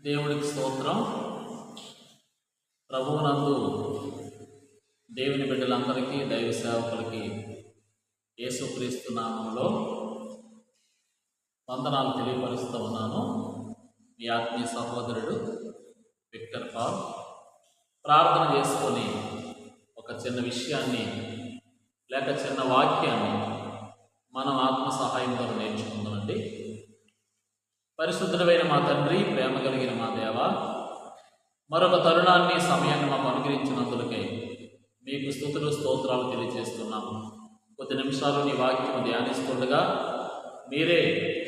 దేవుడికి స్తోత్రం. ప్రభువునందు దేవుని బిడ్డలందరికీ, దైవ సేవకులకి యేసుక్రీస్తు నామంలో వందనాలు తెలియపరుస్తూ ఉన్నాను. మీ ఆత్మీయ సహోదరుడు విక్టర్ పాల్. ప్రార్థన చేసుకొని ఒక చిన్న విషయాన్ని లేక చిన్న వాక్యాన్ని మనం ఆత్మ సహాయం ద్వారా నేర్చుకుందామండి. పరిశుద్ధుడైన మా తండ్రి, ప్రేమ కలిగిన మా దేవ, మరొక తరుణాన్ని, సమయాన్ని మాకు అనుగ్రహించినందులకై మీకు స్తుతులు స్తోత్రాలు తెలియజేస్తున్నాము. కొద్ది నిమిషాలు నీ వాక్యం ధ్యానిస్తుండగా మీరే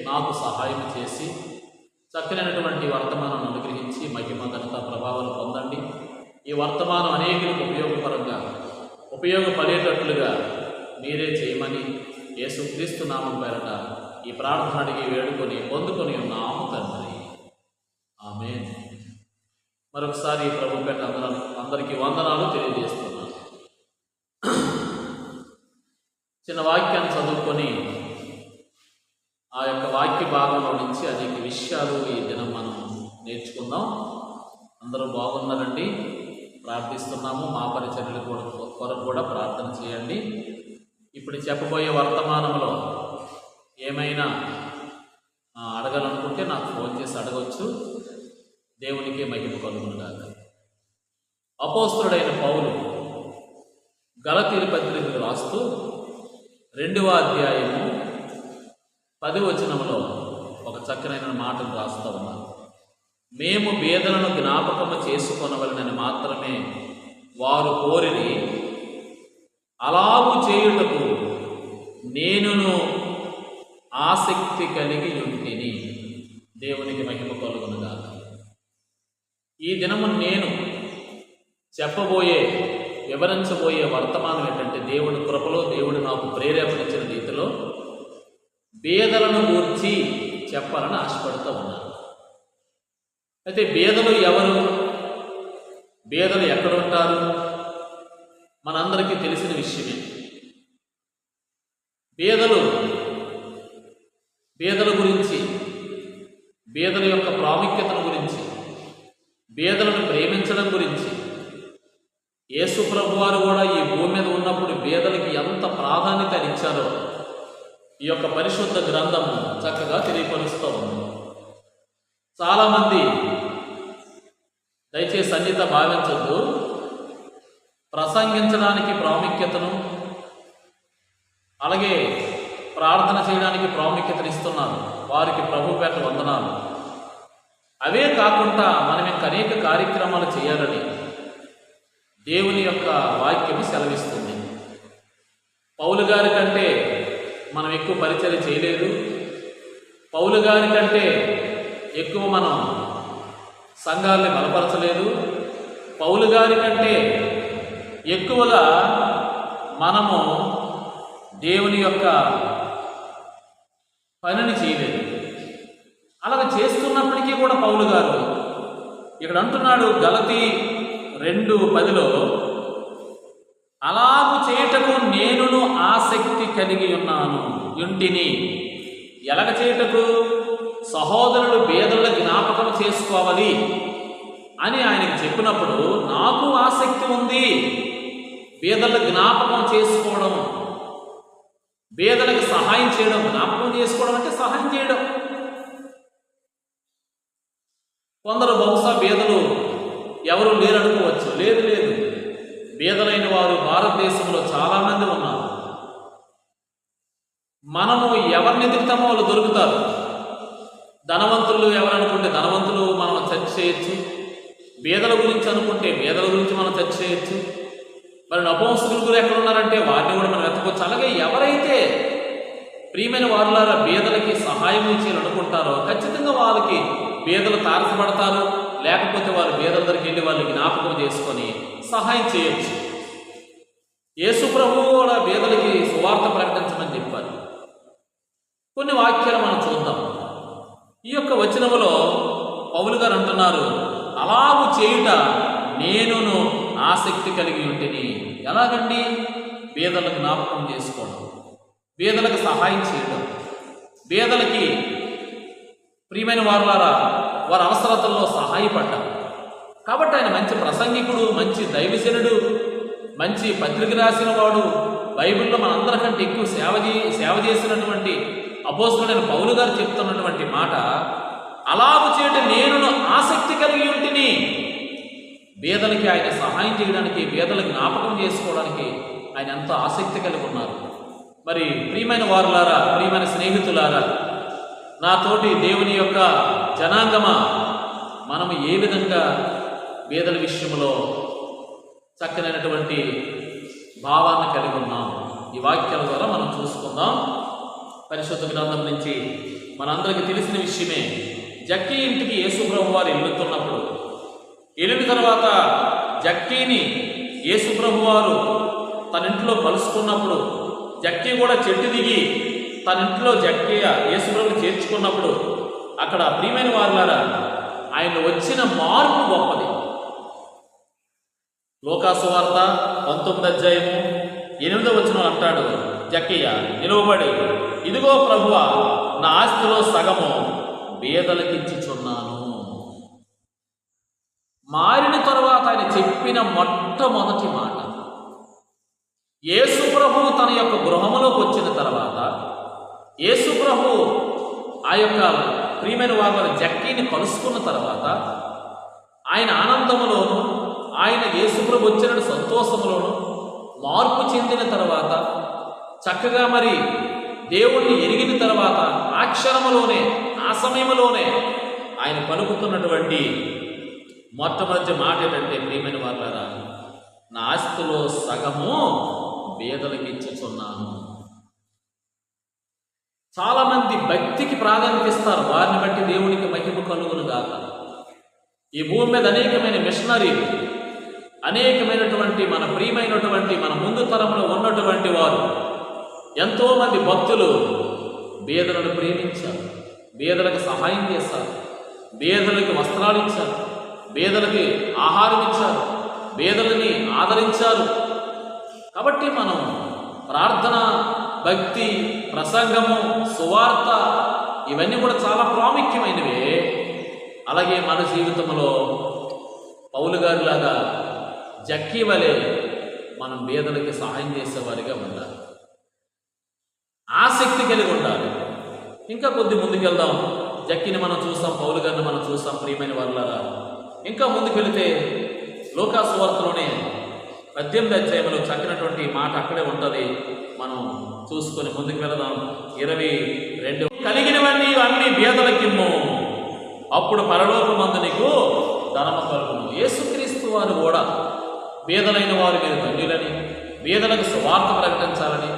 నాకు సహాయం చేసి చక్కనైనటువంటి వర్తమానాన్ని అనుగ్రహించి మహిమ ఘనత ప్రభావాలు పొందండి. ఈ వర్తమానం అనేకులకు ఉపయోగపడేటట్లుగా మీరే చేయమని యేసుక్రీస్తు నామం పేరట ఈ ప్రార్థన అడిగి వేడుకొని పొందుకొని ఉన్నాము తండ్రి. ఆమేన్. మరొకసారి ప్రభు పేట అందరికీ వందనాలు తెలియజేస్తున్నాను. చిన్న వాక్యాన్ని చదువుకొని ఆ యొక్క వాక్య భాగంలో నుంచి అనేక విషయాలు ఈ దినం మనం నేర్చుకుందాం. అందరూ బాగున్నారండి? ప్రార్థిస్తున్నాము. మా పరిచర్యల కొరకు కూడా ప్రార్థన చేయండి. ఇప్పుడు చెప్పబోయే వర్తమానంలో ఏమైనా అడగాలనుకుంటే నాకు ఫోన్ చేసి అడగవచ్చు. దేవునికి మహిమ కలుగునుగాక. అపోస్తలుడైన పౌలు గలతీయుల పత్రికకు రాస్తూ 2వ అధ్యాయము 10వ వచనంలో ఒక చక్కనైన మాటను రాస్తూ ఉన్నారు. మేము బేదలను జ్ఞాపకము చేసుకొనవలనని మాత్రమే వారు కోరిరి, అలాగు చేయుటకు నేనును ఆసక్తి కలిగి ఉంటిని. దేవునికి మహిమ కలుగునుగాక. ఈ దినము నేను వివరించబోయే వర్తమానం ఏంటంటే, దేవుడి కృపలో దేవుడు నాకు ప్రేరేపణించిన రీతిలో బేదలను గూర్చి చెప్పాలని ఆశపడుతూ ఉన్నాను. అయితే బేదలు ఎవరు? బేదలు ఎక్కడ ఉంటారు? మనందరికీ తెలిసిన విషయమే. బేదల గురించి, బేదల యొక్క ప్రాముఖ్యతను గురించి, బేదలను ప్రేమించడం గురించి యేసు ప్రభు వారు కూడా ఈ భూమి మీద ఉన్నప్పుడు బేదలకి ఎంత ప్రాధాన్యత ఇచ్చారో ఈ యొక్క పరిశుద్ధ గ్రంథం చక్కగా తెలియపరుస్తూ ఉంది. చాలామంది దయచేసి అన్నిత భావించద్దు, ప్రసంగించడానికి ప్రాముఖ్యతను, అలాగే ప్రార్థన చేయడానికి ప్రాముఖ్యతను ఇస్తున్నారు. వారికి ప్రభు పేట వందనాలు. అవే కాకుండా మనం ఇంకా అనేక కార్యక్రమాలు చేయాలని దేవుని యొక్క వాక్యము సెలవిస్తుంది. పౌలు గారి కంటే మనం ఎక్కువ పరిచర్య చేయలేదు. పౌలు గారి కంటే ఎక్కువ మనం సంఘాలని బలపరచలేదు. పౌలు గారి కంటే ఎక్కువగా మనము దేవుని యొక్క పనిని చేయలేదు. అలాగే చేస్తున్నప్పటికీ కూడా పౌలు గారు ఇక్కడ అంటున్నాడు, గలతీ 2:10లో అలాగు చేయుటకు నేనును ఆసక్తి కలిగి ఉంటిని. ఎలాగ చేయుటకు? సహోదరులు బేదల జ్ఞాపకం చేసుకోవాలి అని ఆయనకు చెప్పినప్పుడు నాకు ఆసక్తి ఉంది. బేదల జ్ఞాపకం చేసుకోవడం, బేదలకు సహాయం చేయడం. జ్ఞాపకం చేసుకోవడం అంటే సహాయం చేయడం. కొందరు బహుశా బేదలు ఎవరు లేరనుకోవచ్చు. లేదు, బేదలైన వారు భారతదేశంలో చాలామంది ఉన్నారు. మనము ఎవరిని ఎదుగుతామో వాళ్ళు దొరుకుతారు. ధనవంతులు ఎవరనుకుంటే ధనవంతులు మనం చర్చ చేయొచ్చు. బేదల గురించి అనుకుంటే బేదల గురించి మనం చర్చ చేయొచ్చు. మరి నపుంసకుల గురు ఎక్కడ ఉన్నారంటే వారిని కూడా మనం వెతకొచ్చు. అలాగే ఎవరైతే ప్రియమైన వారులారా బేదలకి సహాయం చేయాలనుకుంటారో ఖచ్చితంగా వాళ్ళకి బేదలు తారసపడతారు. లేకపోతే వారు బేదల దగ్గరికి వెళ్ళి వాళ్ళని జ్ఞాపకం చేసుకొని సహాయం చేయొచ్చు. యేసు ప్రభువు కూడా బేదలకి సువార్త ప్రకటించమని చెప్పారు. కొన్ని వాక్యాలు మనం చూద్దాం. ఈ యొక్క వచనములో పౌలు గారు అంటున్నారు, అలాగు చేయుట నేనును ఆసక్తి కలిగి ఉంటిని. ఎలాగండి? బేదలకు జ్ఞాపకం చేసుకోవడం, బేదలకు సహాయం చేయడం, బేదలకి ప్రియమైన వారులారా వారి అవసరతల్లో సహాయపడ్డారు. కాబట్టి ఆయన మంచి ప్రసంగికుడు, మంచి దైవజనుడు, మంచి పత్రిక రాసిన వాడు, బైబిల్లో మనందరికంటే ఎక్కువ సేవ చేసినటువంటి అపోస్తలుడైన పౌలు గారు చెప్తున్నటువంటి మాట, అలాగు చేయట నేను ఆసక్తి కలిగి ఉంటిని. బేదలకి ఆయన సహాయం చేయడానికి, బేదలకు జ్ఞాపకం చేసుకోవడానికి ఆయన ఎంతో ఆసక్తి కలిగి ఉన్నారు. మరి ప్రియమైన వారులారా, ప్రియమైన స్నేహితులారా, నాతోటి దేవుని యొక్క జనాంగమా, మనము ఏ విధంగా బేదల విషయంలో చక్కనైనటువంటి భావాన్ని కలిగి ఉన్నాం, ఈ వాక్యాల ద్వారా మనం చూసుకుందాం. పరిశుద్ధ గ్రంథం నుంచి మనందరికీ తెలిసిన విషయమే. జక్కీ ఇంటికి యేసుప్రభు వారు వెళ్తున్నప్పుడు, వెళ్ళిన తర్వాత జక్కీని యేసుప్రభు వారు తన ఇంట్లో కలుసుకున్నప్పుడు, జక్కీ కూడా చెట్టు దిగి తన ఇంట్లో యేసుప్రభుని చేర్చుకున్నప్పుడు, అక్కడ ప్రియమైన వారులారా ఆయన వచ్చిన మార్పు గొప్పది. లూకాసు వార్త 19:8 అంటాడు జక్కయ్య నిలువబడి, ఇదిగో ప్రభువా, నా ఆస్తిలో సగము బేదలకిచ్చుచున్నాను. మారిన తరువాత ఆయన చెప్పిన మొట్టమొదటి మాట, యేసు ప్రభువు తన యొక్క గృహములోకి వచ్చిన తర్వాత, యేసు ప్రభు ఆ యొక్క ప్రియమైన వారి జక్కీని కలుసుకున్న తర్వాత, ఆయన ఆనందములోను, ఆయన యేసు ప్రభు వచ్చిన సంతోషములోను మార్పు చెందిన తర్వాత, చక్కగా మరి దేవుణ్ణి ఎరిగిన తర్వాత, ఆ క్షణములోనే, ఆ సమయంలోనే ఆయన పలుకుతున్నటువంటి మొట్టమొదటి మాట ఏంటంటే, ప్రియమైన వారులారా, నా ఆస్తిలో సగము బేదలకు ఇచ్చుచున్నాను. చాలామంది భక్తికి ప్రాధాన్యత ఇస్తారు, వారిని బట్టి దేవునికి మహిమ కలుగును గాక. ఈ భూమి మీద అనేకమైన మిషనరీలు, అనేకమైనటువంటి మన ప్రియమైనటువంటి మన ముందు తరంలో ఉన్నటువంటి వారు, ఎంతోమంది భక్తులు బేదలను ప్రేమించారు, బేదలకు సహాయం చేశారు, బేదలకు వస్త్రాలు ఇచ్చారు, బేదలకి ఆహారం ఇచ్చారు, బేదలని ఆదరించారు. కాబట్టి మనం ప్రార్థన, భక్తి, ప్రసంగము, సువార్త ఇవన్నీ కూడా చాలా ప్రాముఖ్యమైనవే. అలాగే మన జీవితంలో పౌలు గారిలాగా జక్కీ వలె మనం బేదలకి సహాయం చేసేవారిగా ఉండాలి, ఆసక్తి కలిగి ఉండాలి. ఇంకా కొద్ది ముందుకెళ్దాం. జక్కీని మనం చూసాం, పౌలు గారిని మనం చూసాం. ప్రియమైన వారులారా, ఇంకా ముందుకు వెళితే లూకాసు వార్తలోనే 18 చక్కనటువంటి మాట అక్కడే ఉంటుంది. మనం చూసుకొని ముందుకు వెళదాం. 22 కలిగినవన్నీ అన్ని బేదలకిమ్ము, అప్పుడు పరలోకమందు నీకు ధనము కలుగును. యేసుక్రీస్తు వారు కూడా బేదలైన వారు మీరు ధన్యులని, బేదలకు సువార్త ప్రకటించాలని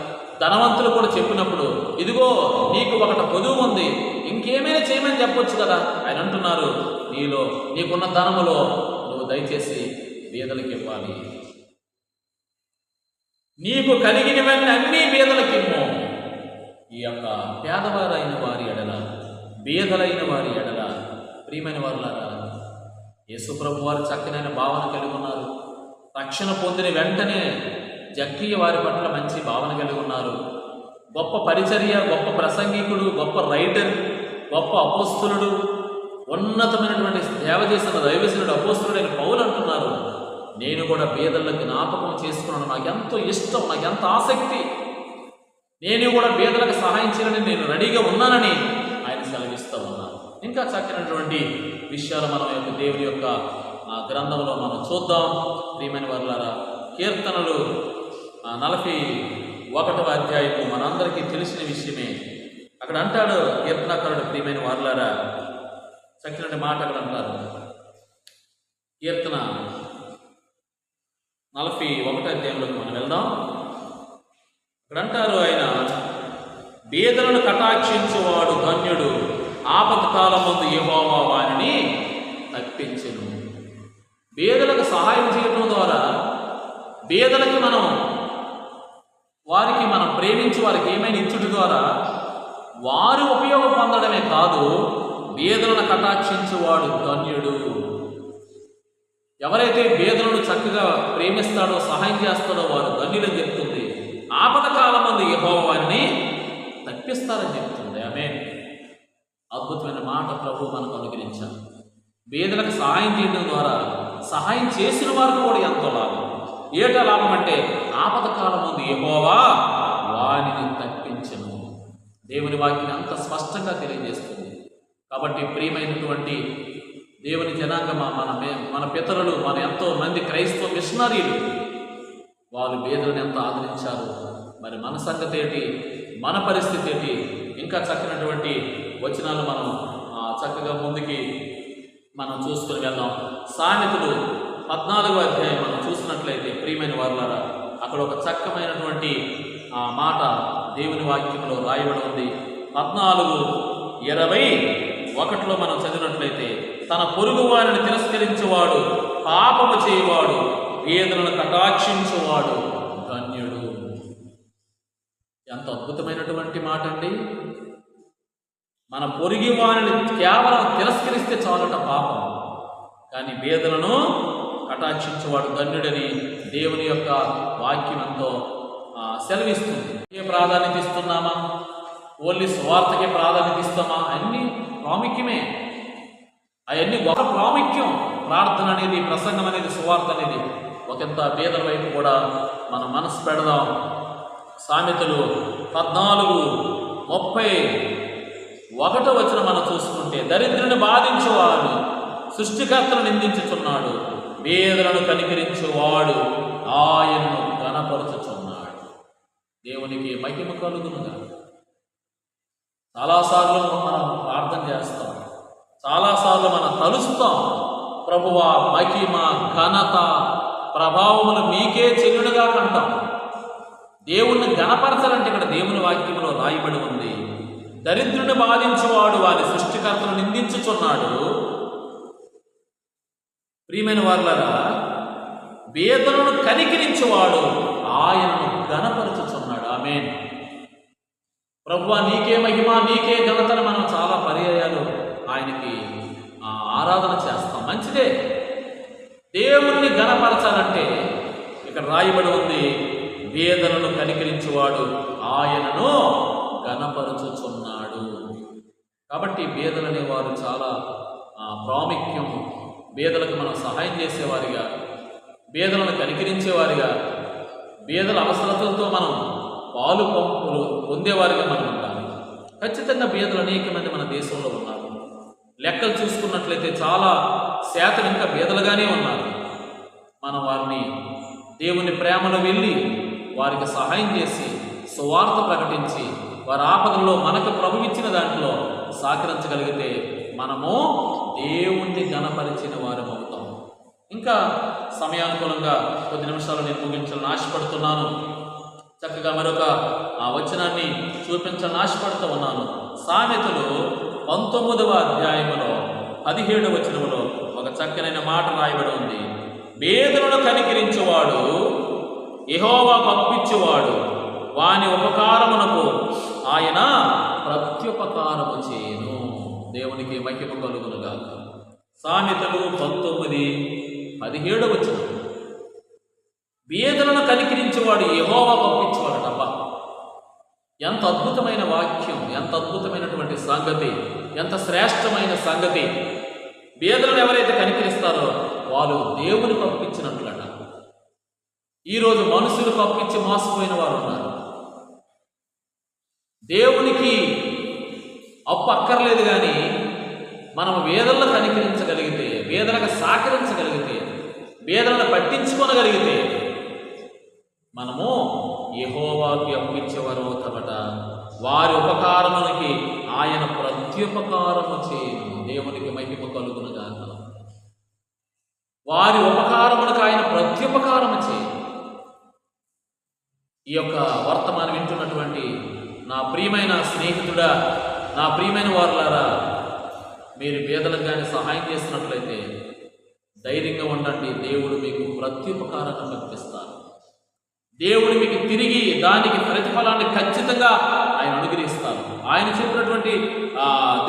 ధనవంతులు కూడా చెప్పినప్పుడు, ఇదిగో నీకు ఒకటి పొదువు ఉంది, ఇంకేమైనా చేయమని చెప్పొచ్చు కదా. ఆయన అంటున్నారు, నీకున్న ధనములో నువ్వు దయచేసి బేదలకు ఇవ్వాలి. నీకు కలిగినవన్నీ అన్నీ బేదలకిమ్ము. ఈ యొక్క పేదవారైన వారి ఎడల, బేదలైన వారి ఎడల, ప్రియమైన వారులారా, యేసుప్రభు వారు చక్కనైన భావన కలిగి ఉన్నారు. రక్షణ పొందిన వెంటనే జక్కీ వారి పట్ల మంచి భావన కలిగి ఉన్నారు. గొప్ప పరిచర్య, గొప్ప ప్రసంగికుడు, గొప్ప రైటర్, గొప్ప అపోస్తలుడు, ఉన్నతమైనటువంటి సేవ చేసిన దైవజనుడు అపోస్తలుడైన పౌలు అంటున్నారు, నేను కూడా బేదలకు జ్ఞాపకం చేసుకున్నాను, నాకు ఎంతో ఇష్టం, నాకు ఎంత ఆసక్తి, నేను కూడా బేదలకు సహాయం చేయాలని నేను రెడీగా ఉన్నానని ఆయన సెలవిస్తూ ఉన్నారు. ఇంకా చక్కనటువంటి విషయాలు మనం యొక్క దేవుని యొక్క గ్రంథంలో మనం చూద్దాం. ప్రియమైన వారులారా, కీర్తనలు 41వ అధ్యాయము మనందరికీ తెలిసిన విషయమే. అక్కడ అంటాడు కీర్తనకారుడు, ప్రియమైన వారులారా, చక్కనటువంటి మాట అక్కడ అంటారు. కీర్తన 41వ అధ్యాయంలోకి మనం వెళ్దాం. ఇక్కడ అంటారు ఆయన, బేదలను కటాక్షించేవాడు ధన్యుడు, ఆపత్కాలమందు యెహోవా వారిని తప్పించెను. బేదలకు సహాయం చేయడం ద్వారా, బేదలకి వారికి మనం ప్రేమించి వారికి ఏమైనా ఇచ్చుట ద్వారా వారు ఉపయోగం పొందడమే కాదు, బేదలను కటాక్షించేవాడు ధన్యుడు. ఎవరైతే బేదలను చక్కగా ప్రేమిస్తాడో, సహాయం చేస్తాడో వారు ధన్యులని చెప్తుంది. ఆపదకాలమందు యెహోవా వారిని తప్పిస్తారని చెప్తుంది. ఆమేన్. అద్భుతమైన మాట ప్రభు మనకు అనుగ్రహించారు. పేదలకు సహాయం చేయడం ద్వారా సహాయం చేసిన వారికి కూడా ఎంతో లాభం. ఏట లాభం అంటే ఆపద కాలం ముందు యెహోవా వారిని తప్పించెను. దేవుని వాక్యం అంత స్పష్టంగా తెలియజేస్తుంది. కాబట్టి ప్రియమైనటువంటి దేవుని జనాంగం, మన పితరులు, మన ఎంతో మంది క్రైస్తవ మిషనరీలు వాళ్ళు పేదలను ఎంత ఆదరించారు. మరి మన సంగతి ఏంటి, మన పరిస్థితి ఏంటి? ఇంకా చక్కనటువంటి వచనాలు మనం చక్కగా ముందుకి మనం చూసుకుని వెళ్దాం. సామెతలు 14వ అధ్యాయం మనం చూసినట్లయితే ప్రియమైన వారులారా, అక్కడ ఒక చక్కమైనటువంటి మాట దేవుని వాక్యంలో రాయబడి ఉంది. 14:21 మనం చదివినట్లయితే, తన పొరుగు వారిని తిరస్కరించేవాడు, పాపము చేయవాడు, పేదలను కటాక్షించువాడు ధన్యుడు. ఎంత అద్భుతమైనటువంటి మాట అండి. మన పొరుగు వారిని కేవలం తిరస్కరిస్తే చాలట పాపం, కానీ పేదలను కటాక్షించేవాడు ధన్యుడని దేవుని యొక్క వాక్యం ఎంతో సెలవిస్తుంది. ఏ ప్రాధాన్యత ఇస్తున్నామా? ఓన్లీ స్వార్థకే ప్రాధాన్యత ఇస్తామా? అన్నీ ప్రాముఖ్యమే. అవన్నీ ఒక ప్రాముఖ్యం. ప్రార్థన అనేది, ప్రసంగం అనేది, సువార్త అనేది ఒకంత పేదల వైపు కూడా మనం మనసు పెడదాం. సామెతలు 14:31 మనం చూసుకుంటే, దరిద్రుని బాధించేవాడు సృష్టికర్తను నిందించుచున్నాడు, పేదలను కనికరించేవాడు ఆయనను ఘనపరచుచున్నాడు. దేవునికి మహిమ కలుగునుగా. చాలాసార్లు మనం ప్రార్థన చేస్తాం, చాలాసార్లు మనం తలుస్తాం, ప్రభువా మహిమ ఘనత ప్రభావములు మీకే చెల్లుడుగా కంటాం. దేవుణ్ణి ఘనపరచాలంటే ఇక్కడ దేవుని వాక్యంలో రాయబడి ఉంది, దరిద్రుని బాధించేవాడు వారి సృష్టికర్తను నిందించుచున్నాడు. ప్రియమైన వారులారా, పేదలను కనికరించేవాడు ఆయనను ఘనపరచుచున్నాడు. ఆమేన్. ప్రభువా నీకే మహిమ, నీకే ఘనతను మనం చాలా పర్యాయాలు ఆయనకి ఆరాధన చేస్తాం. మంచిదే. దేవుణ్ణి ఘనపరచాలంటే ఇక్కడ రాయబడి ఉంది, పేదలను కనికరించేవాడు ఆయనను ఘనపరచుచున్నాడు. కాబట్టి పేదలు అనేవారు చాలా ప్రాముఖ్యం. పేదలకు మనం సహాయం చేసేవారిగా, పేదలను కనికరించేవారిగా, పేదల అవసరతలతో మనం పాలు పంపులు పొందేవారిగా మనం ఉండాలి. ఖచ్చితంగా పేదలు అనేక మంది మన దేశంలో ఉన్నారు. లెక్కలు చూసుకున్నట్లయితే చాలా శాతం ఇంకా పేదలుగానే ఉన్నారు. మనం వారిని దేవుని ప్రేమలో వెళ్ళి వారికి సహాయం చేసి సువార్త ప్రకటించి వారి ఆపదల్లో మనకు ప్రభు ఇచ్చిన దాంట్లో సహకరించగలిగితే మనము దేవుణ్ణి ఘనపరిచిన వారం అవుతాం. ఇంకా సమయానుకూలంగా కొద్ది నిమిషాలు నేను ముగించాలని ఆశపడుతున్నాను. చక్కగా మరొక వచనాన్ని చూపించాలని ఆశపడుతూ ఉన్నాను. సామెతలు 19వ అధ్యాయములో 17వ వచనములో ఒక చక్కనైన మాట రాయబడి ఉంది. పేదలను కనికరించేవాడు యెహోవాకు అప్పించేవాడు, వాని ఉపకారమునకు ఆయన ప్రత్యుపకారము చేయను. దేవునికి మహిమ కలుగునుగా. సామెతలు 19:17 వచనం. పేదలను కనికరించేవాడు యెహోవాకు అప్పించేవాడు. అబ్బా, ఎంత అద్భుతమైన వాక్యం, ఎంత అద్భుతమైనటువంటి సంగతి, ఎంత శ్రేష్టమైన సంగతి. పేదలను ఎవరైతే కనికరిస్తారో వాళ్ళు దేవునికి అప్పించినట్లట. ఈరోజు మనుషులకు అప్పించి మోసపోయిన వారు ఉన్నారు. దేవునికి అప్పు అక్కర్లేదు, కానీ మనం వేదలను కనికరించగలిగితే, వేదలకు సహకరించగలిగితే, వేదలను పట్టించుకోగలిగితే మనము యెహోవాకి అప్పించేవారు అవుతామట. వారి ఉపకారమునికి ఆయన ప్రత్యుపకారము చేయను. దేవునికి మహిమ కలుగునుగా. వారి ఉపకారములకు ఆయన ప్రత్యుపకారము చేయను. ఈ యొక్క వర్తమానం వింటున్నటువంటి నా ప్రియమైన స్నేహితుడా, నా ప్రియమైన వారులారా, మీరు పేదలకు కానీ సహాయం చేసినట్లయితే ధైర్యంగా ఉండండి. దేవుడు మీకు ప్రత్యుపకారాన్ని పంపిస్తారు. దేవుడు మీకు తిరిగి దానికి ప్రతిఫలాన్ని ఖచ్చితంగా ఆయన అనుగ్రహిస్తారు. ఆయన చెప్పినటువంటి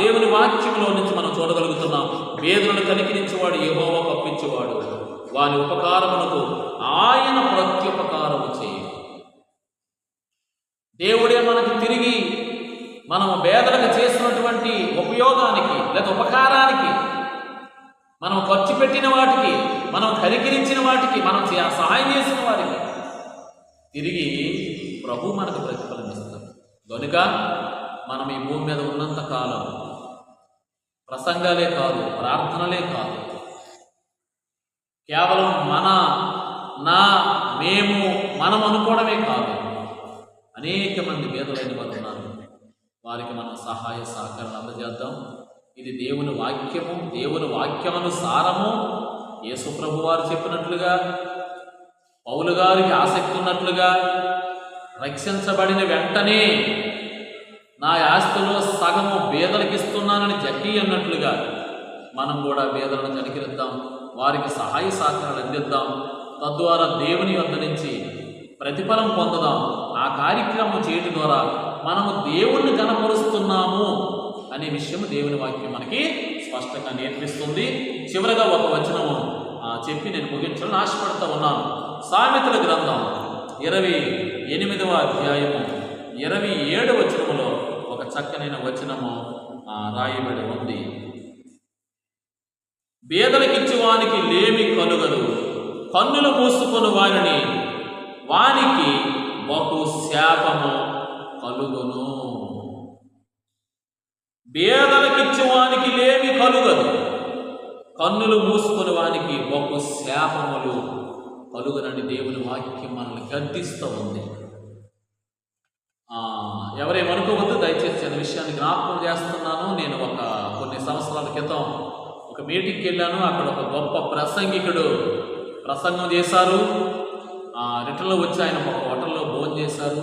దేవుని వాక్యంలో నుంచి మనం చూడగలుగుతున్నాం. పేదలను కనికరించేవాడు యెహోవాకు అప్పించేవాడు, వాని ఉపకారమునకు ఆయన ప్రత్యుపకారము చేయు. దేవుడే మనకు తిరిగి మనం పేదలకు చేసినటువంటి ఉపయోగానికి లేదా ఉపకారానికి మనం ఖర్చు పెట్టిన వాటికి, మనం కనికరించిన వాటికి, మనం సహాయం చేసిన వారికి తిరిగి ప్రభు మనకు ప్రతిఫలం ఇస్తాడు. కనుక మనం ఈ భూమి మీద ఉన్నంత కాలం ప్రసంగాలే కాదు, ప్రార్థనలే కాదు, కేవలం మేము మనం అనుకోవడమే కాదు, అనేక మంది పేదలైన వారు ఉన్నారు. వారికి మనం సహాయ సహకారం అందజేద్దాం. ఇది దేవుని వాక్యము, దేవుని వాక్యమనుసారము. యేసు ప్రభు వారు చెప్పినట్లుగా, పౌలు గారికి ఆసక్తి ఉన్నట్లుగా, రక్షించబడిన వెంటనే నా ఆస్తిలో సగము బేదలకు ఇస్తున్నానని జక్కీ అన్నట్లుగా మనం కూడా బేదలను కనికరిద్దాం, వారికి సహాయ సహకారాలు అందిద్దాం. తద్వారా దేవుని వద్ద నుంచి ప్రతిఫలం పొందుదాం. ఆ కార్యక్రమం చేయడం ద్వారా మనము దేవుణ్ణి కనపరుస్తున్నాము అనే విషయం దేవుని వాక్యం మనకి స్పష్టంగా నేర్పిస్తుంది. చివరగా ఒక వచనము చెప్పి నేను ముగించాలని ఆశపడుతూ ఉన్నాను. సామెతల గ్రంథం 28వ అధ్యాయము 27వ వచనములో ఒక చక్కనైన వచనము రాయబడి ఉంది. బేదలకిచ్చువానికి లేమి కలుగదు, కన్నులు మూసుకొని వానికి బహు శాపము కలుగును. బేదలకిచ్చువానికి లేమి కలుగదు, కన్నులు మూసుకొని వానికి బహు శాపములు కలుగునని దేవుని వాక్యం మనల్ని గద్దిస్తూ ఉంది. ఎవరేమనుకోవద్దు, దయచేసి అనే విషయాన్ని జ్ఞాపకం చేస్తున్నాను. నేను కొన్ని సంవత్సరాల క్రితం ఒక మీటింగ్కి వెళ్ళాను. అక్కడ ఒక గొప్ప ప్రసంగికుడు ప్రసంగం చేశారు. రిటర్న్లో వచ్చి ఆయన ఒక హోటల్లో భోజనం చేశారు.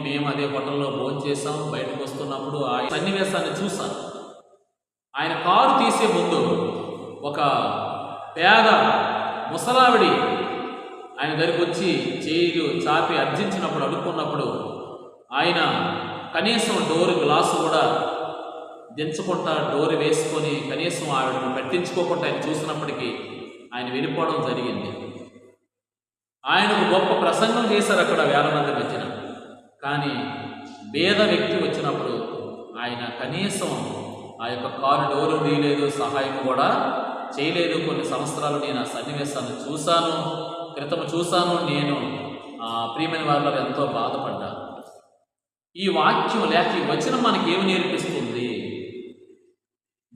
మేము అదే హోటల్లో భోజనం చేసాం. బయటకు వస్తున్నప్పుడు ఆ సన్నివేశాన్ని చూశాను. ఆయన కారు తీసే ముందు ఒక పేద ముసలావిడి ఆయన దగ్గరికి వచ్చి చేయిలు చాపి అర్జించినప్పుడు, అడుక్కున్నప్పుడు ఆయన కనీసం డోర్ గ్లాసు కూడా దించకుండా డోర్ వేసుకొని కనీసం ఆవిడను పట్టించుకోకుండా ఆయన చూసినప్పటికీ ఆయన వెళ్ళిపోవడం జరిగింది. ఆయనకు గొప్ప ప్రసంగం చేశారు అక్కడ వేల మంది మధ్యన. కానీ పేద వ్యక్తి వచ్చినప్పుడు ఆయన కనీసం ఆ యొక్క కారు డోరు తీయలేదు, సహాయం కూడా చేయలేదు. కొన్ని సంవత్సరాలు నేను ఆ సన్నివేశాన్ని క్రితం చూశాను. నేను ప్రియమైన వాళ్ళలో ఎంతో బాధపడ్డాను. ఈ వాక్యం లేక ఈ వచనం మనకి ఏమి నేర్పిస్తుంది?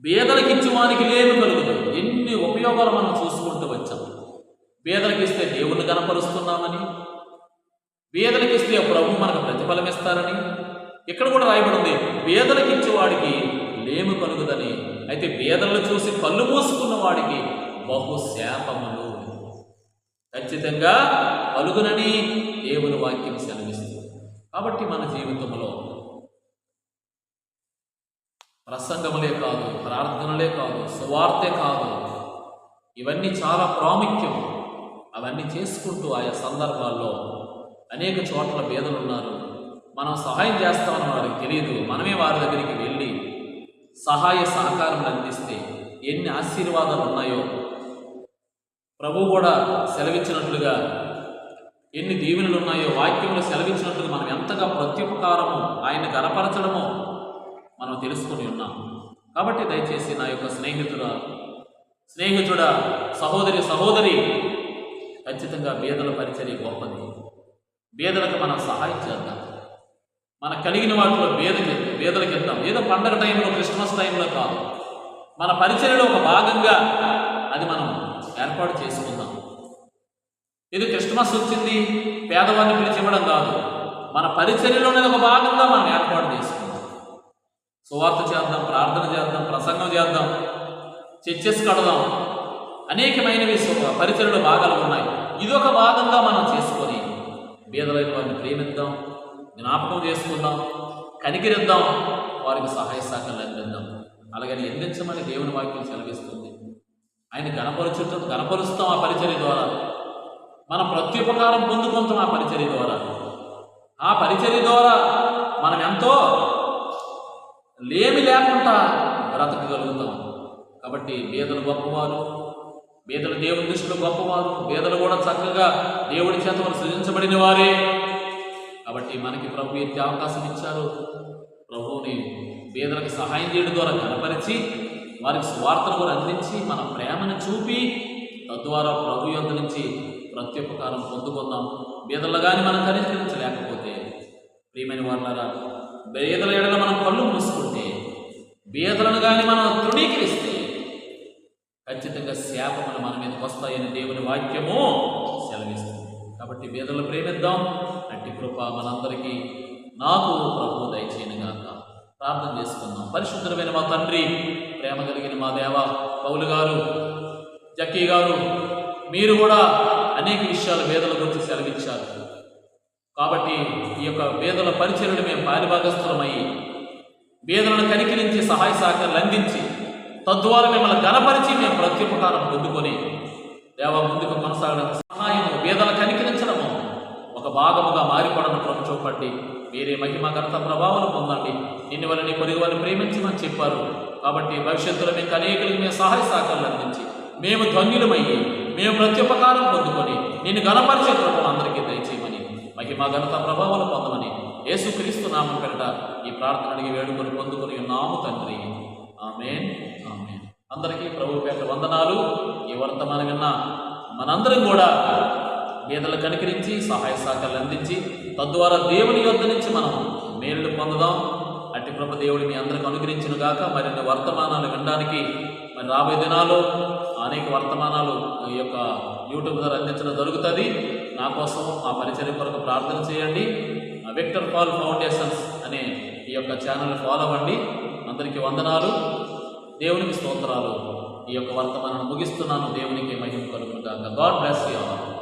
బేదలకిచ్చి వానికి లేమి కలుగుతుంది. ఎన్ని ఉపయోగాలు మనం చూసుకుంటూ వచ్చాం. బేదలకిస్తే దేవుణ్ణి కనపరుస్తున్నామని, బేదలకిస్తే ప్రభు మనకు ప్రతిఫలం ఇస్తారని. ఇక్కడ కూడా రాయబడి ఉంది, బేదలకిచ్చేవాడికి లేమి కలుగుదని. అయితే బేదలను చూసి కళ్ళు మూసుకున్న వాడికి బహు శాపములు ఖచ్చితంగా కలుగునని దేవుని వాక్యం సెలవిస్తుంది. కాబట్టి మన జీవితంలో ప్రసంగములే కాదు, ప్రార్థనలే కాదు, సువార్తే కాదు, ఇవన్నీ చాలా ప్రాముఖ్యం. అవన్నీ చేసుకుంటూ ఆయా సందర్భాల్లో అనేక చోట్ల బేదలు ఉన్నారు. మనం సహాయం చేస్తామని వారికి తెలియదు. మనమే వారి దగ్గరికి వెళ్ళి సహాయ సహకారం అందిస్తే ఎన్ని ఆశీర్వాదాలు ఉన్నాయో, ప్రభు కూడా సెలవిచ్చినట్లుగా ఎన్ని దీవెనలు ఉన్నాయో, వాక్యంలో సెలవిచ్చినట్లుగా మనం ఎంతగా ప్రత్యుపకారము ఆయన గనపరచడమో మనం తెలుసుకొని ఉన్నాం. కాబట్టి దయచేసి నా యొక్క స్నేహితుడా, సహోదరి ఖచ్చితంగా బేదల పరిచర్య గొప్పది. బేదలకు మనం సహాయం చేద్దాం. మనకు కలిగిన వాటిలో బేదలకు ఇద్దాం. ఏదో పండగ టైంలో, క్రిస్మస్ టైంలో కాదు, మన పరిచర్యలో ఒక భాగంగా అది మనం ఏర్పాటు చేసుకుందాం. ఇది క్రిస్మస్ వచ్చింది పేదవాడిని పిలిచి ఇవ్వడం కాదు, మన పరిచర్యలోనే ఒక భాగంగా మనం ఏర్పాటు చేసుకుందాం. సువార్త చేద్దాం, ప్రార్థన చేద్దాం, ప్రసంగం చేద్దాం, చర్చెస్ కడదాం. అనేకమైనవి పరిచర్యలో భాగాలు ఉన్నాయి. ఇదొక భాగంగా మనం చేసుకొని బేదలైన వారిని ప్రేమిద్దాం, జ్ఞాపకం చేసుకుందాం, కనికరిద్దాం, వారికి సహాయ సహకారాలు అందిద్దాం. అలాగని ఎందించమని దేవుని వాక్యం సెలవిస్తుంది. ఆయన గణపరుస్తాం ఆ పరిచర్య ద్వారా. మనం ప్రత్యుపకారం పొందుకుంటాం ఆ పరిచర్య ద్వారా. ఆ పరిచర్య ద్వారా మనం ఎంతో లేమి లేకుండా బ్రతకగలుగుతాం. కాబట్టి బేదలు గొప్పవారు, బేదలు దేవుని దృష్టిలో గొప్పవారు, బేదలు కూడా చక్కగా దేవుడి చేత సృజించబడిన వారే. కాబట్టి మనకి ప్రభు ఎత్తే అవకాశం ఇచ్చారు. ప్రభువుని బేదలకు సహాయం చేయడం ద్వారా కనపరిచి వారికి సువార్తను కూడా అందించి మన ప్రేమను చూపి తద్వారా ప్రభు యొద్ద నుంచి ప్రత్యుపకారం పొందుకుందాం. బీదలు కానీ మనం కనికరించలేకపోతే, ప్రియమైన వాళ్ళారా, బీదల ఎడల మనం కళ్ళు మూసుకుంటే, బీదలను కానీ మనం తృణీకరిస్తే ఖచ్చితంగా శాపములు మన మీదకి వస్తాయని దేవుని వాక్యము సెలవిస్తుంది. కాబట్టి బీదలు ప్రేమిద్దాం. అట్టి కృప మనందరికీ నాకు ప్రభు దయచేయనుగాక. ప్రార్థన చేసుకుందాం. పరిశుద్ధమైన మా తండ్రి, ప్రేమ కలిగిన మా దేవ, పౌలు గారు, జక్కీ గారు, మీరు కూడా అనేక విషయాలు బీదల గురించి సెలవిచ్చారు. కాబట్టి ఈ యొక్క బీదల పరిచర్యను మేము పారిభాగస్థులమై బీదలను కనికరించి సహాయ సహకారాలు అందించి తద్వారా మిమ్మల్ని ఘనపరిచి మేము ప్రత్యుపకారం పొందుకొని దేవ ముందుకు కొనసాగడానికి సహాయము, బీదల కనికరించడము ఒక భాగముగా మారిపోవడం ప్రభు చూపండి. మీరే మహిమ ఘనత ప్రభావం పొందండి. నిన్ను వల్ల నీ పొరుగు వారిని ప్రేమించమని చెప్పారు. కాబట్టి భవిష్యత్తులో మీకు అనేకులకు మేము సహాయ సహకారాలు అందించి మేము ధన్యులమయ్యి మేము ప్రత్యుపకారం పొందుకొని నిన్ను ఘనపరిచే ప్రభావం అందరికీ దయచేయమని, మహిమ ఘనత ప్రభావం పొందమని యేసుక్రీస్తు నామం పేరిట ఈ ప్రార్థన అడిగి వేడుకొని పొందుకొని ఉన్నాము తండ్రి. ఆమేన్, ఆమేన్. అందరికీ ప్రభు పేట వందనాలు. ఈ వర్తమానం విన్న మనందరం కూడా బీదలు కనికరించి సహాయ సహకారాలు అందించి తద్వారా దేవుని యొద్ద నుంచి మనం మేలును పొందుదాం. అట్టి ప్రభు దేవుడు మీ అందరికి అనుగ్రహించును గాక. మరిన్ని వర్తమానాలు వినడానికి మరి రాబోయే దినాల్లో అనేక వర్తమానాలు ఈ యొక్క యూట్యూబ్ ద్వారా అందించడం జరుగుతుంది. నా కోసం మా పరిచర్య కొరకు ప్రార్థన చేయండి. విక్టర్ పాల్ ఫౌండేషన్స్ అనే ఈ యొక్క ఛానల్ ఫాలో అవ్వండి. అందరికీ వందనాలు, దేవునికి స్తోత్రాలు. ఈ యొక్క వర్తమానాన్ని ముగిస్తున్నాను. దేవునికి మహిమ కలుగును గాక. God bless you all.